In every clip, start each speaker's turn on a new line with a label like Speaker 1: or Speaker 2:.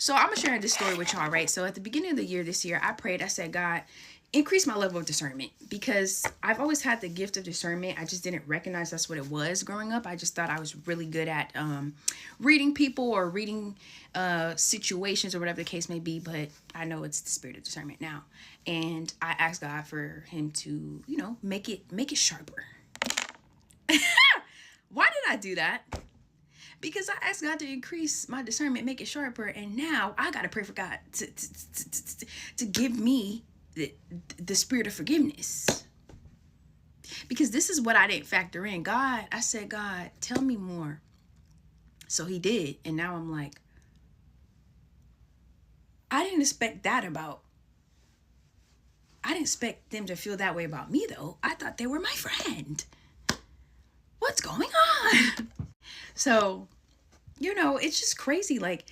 Speaker 1: So I'm sharing this story with y'all, right? So at the beginning of the year this year, I prayed. I said, God, increase my level of discernment, because I've always had the gift of discernment. I just didn't recognize that's what it was growing up. I just thought I was really good at reading people or reading situations or whatever the case may be. But I know it's the spirit of discernment now. And I asked God for him to, make it sharper. Why did I do that? Because I asked God to increase my discernment, make it sharper, and now I gotta pray for God to give me the spirit of forgiveness. Because this is what I didn't factor in. I said, God, tell me more. So he did, and now I'm like, I didn't expect them to feel that way about me, though. I thought they were my friend. What's going on? So, it's just crazy. Like,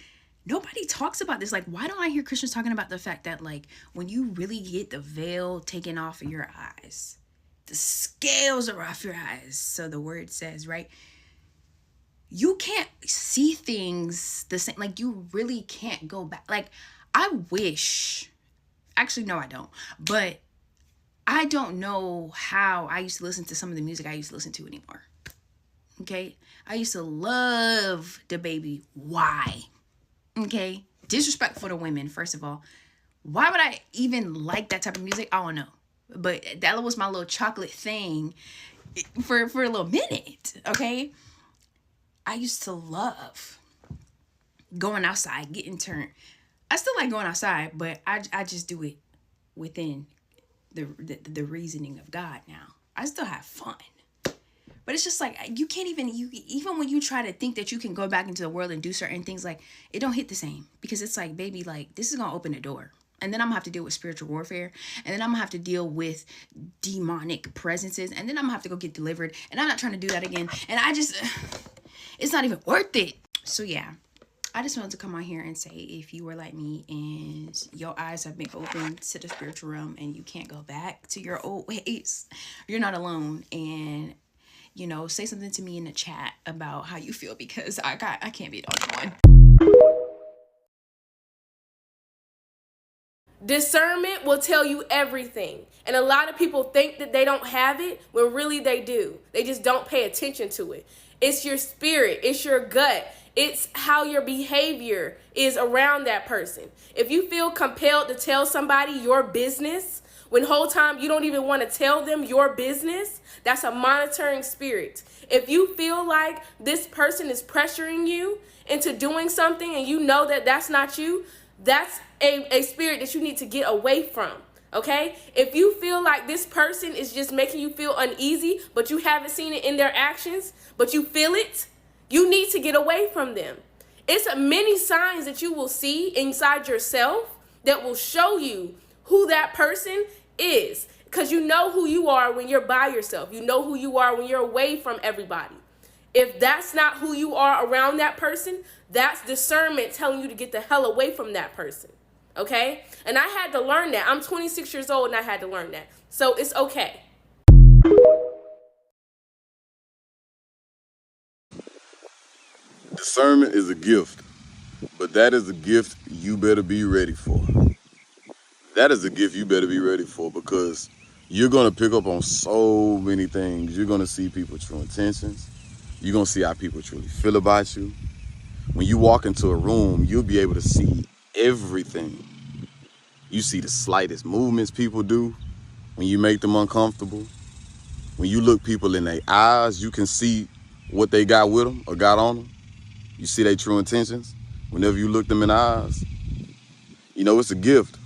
Speaker 1: nobody talks about this. Like, why don't I hear Christians talking about the fact that, like, when you really get the veil taken off of your eyes, the scales are off your eyes, so the word says, right? You can't see things the same. Like, you really can't go back. Like, I wish. Actually, no, I don't. But I don't know how I used to listen to some of the music I used to listen to anymore. Okay? I used to love the baby. Why? Okay? Disrespectful to women, first of all. Why would I even like that type of music? I don't know. But that was my little chocolate thing for a little minute. Okay? I used to love going outside, getting turned. I still like going outside, but I just do it within the reasoning of God now. I still have fun. But it's just like, you can't even when you try to think that you can go back into the world and do certain things, like, it don't hit the same. Because it's like, baby, like, this is going to open the door. And then I'm going to have to deal with spiritual warfare. And then I'm going to have to deal with demonic presences. And then I'm going to have to go get delivered. And I'm not trying to do that again. And it's not even worth it. So yeah, I just wanted to come on here and say, if you were like me and your eyes have been opened to the spiritual realm and you can't go back to your old ways, you're not alone. And say something to me in the chat about how you feel, because I can't be the only one.
Speaker 2: Discernment will tell you everything. And a lot of people think that they don't have it when really they do. They just don't pay attention to it. It's your spirit. It's your gut. It's how your behavior is around that person. If you feel compelled to tell somebody your business, when whole time you don't even want to tell them your business, that's a monitoring spirit. If you feel like this person is pressuring you into doing something and you know that that's not you, that's a spirit that you need to get away from, okay? If you feel like this person is just making you feel uneasy, but you haven't seen it in their actions, but you feel it, you need to get away from them. It's many signs that you will see inside yourself that will show you who that person is, because you know who you are when you're by yourself. You know who you are when you're away from everybody. If that's not who you are around that person, that's discernment telling you to get the hell away from that person. Okay? And I had to learn that. I'm 26 years old and I had to learn that. So it's okay.
Speaker 3: Discernment is a gift, but that is a gift you better be ready for. That is a gift you better be ready for, because you're going to pick up on so many things. You're going to see people's true intentions. You're going to see how people truly feel about you. When you walk into a room, you'll be able to see everything. You see the slightest movements people do when you make them uncomfortable. When you look people in their eyes, you can see what they got with them or got on them. You see their true intentions whenever you look them in the eyes. It's a gift.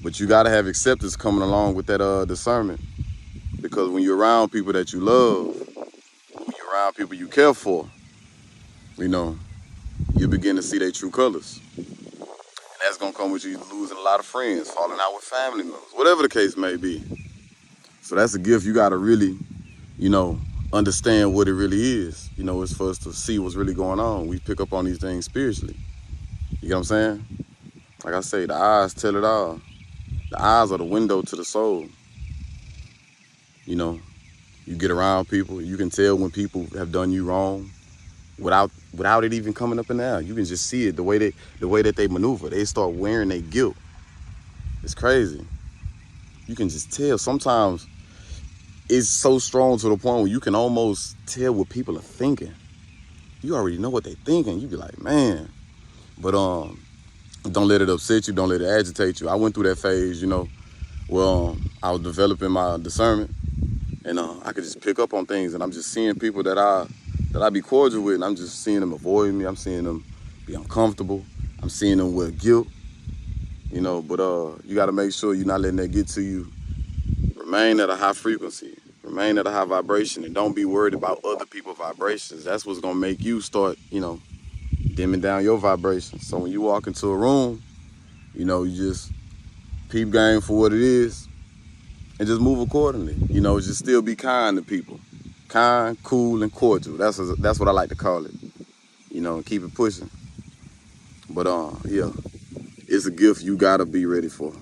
Speaker 3: But you got to have acceptance coming along with that discernment. Because when you're around people that you love, when you're around people you care for, you begin to see their true colors. And that's going to come with you losing a lot of friends, falling out with family members, whatever the case may be. So that's a gift you got to really, understand what it really is. It's for us to see what's really going on. We pick up on these things spiritually. You know what I'm saying? Like I say, the eyes tell it all. The eyes are the window to the soul. You get around people, you can tell when people have done you wrong without without it even coming up in the air. You can just see it, the way that they maneuver. They start wearing their guilt. It's crazy. You can just tell. Sometimes it's so strong to the point where you can almost tell what people are thinking. You already know what they're thinking. You be like, man. But don't let it upset you. Don't let it agitate you. I went through that phase, where I was developing my discernment, and I could just pick up on things, and I'm just seeing people that I be cordial with, and I'm just seeing them avoid me. I'm seeing them be uncomfortable. I'm seeing them with guilt, But you got to make sure you're not letting that get to you. Remain at a high frequency. Remain at a high vibration, and don't be worried about other people's vibrations. That's what's gonna make you start, dimming down your vibration. So when you walk into a room, you just peep game for what it is, and just move accordingly. Just still be kind to people. Kind, cool, and cordial. That's what I like to call it. And keep it pushing. But yeah, it's a gift you gotta be ready for.